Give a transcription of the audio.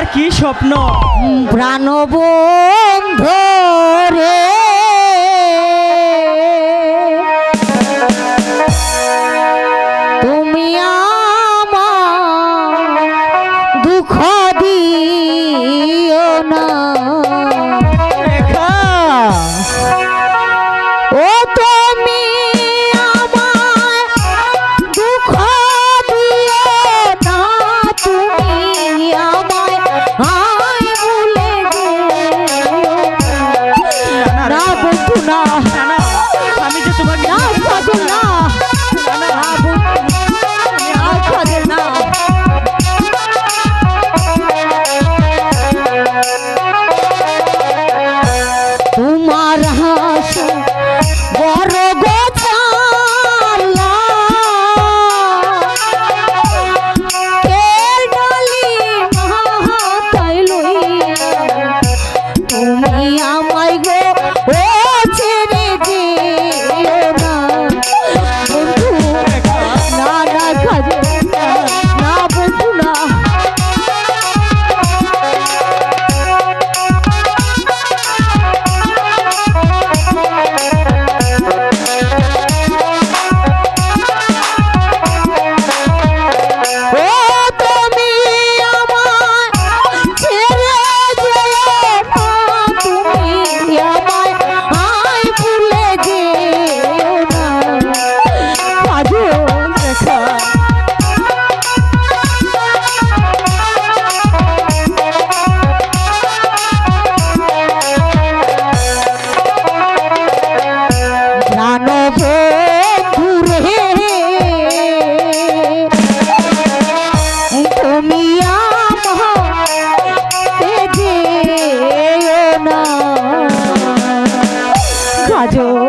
তোমার কি স্বপ্ন? প্রাণবন্ধু রে তুমি আমার দুঃখ দিও না। রেখা, ও তুমি আমায় দুঃখ দিও না, তুমি আমায় ভুলে যেও না, না বন্ধু না, না, না, আমি যে তোমাকে না কাজল না, না, না বন্ধু না কাজল না। তোমার হাসি বড় গোছালা কের ডালি মাথায় লইয়া তুমি আমায় গো ও ছেড়ে যেও না বন্ধু, না না কাজল না, না বন্ধু না। ও তুমি আমায় ছেড়ে যেও না, তুমি আমায় ভুলে যেও না কাজল রেখা। প্রাণবন্ধু রে তুমি আমায় যেও না কাজল।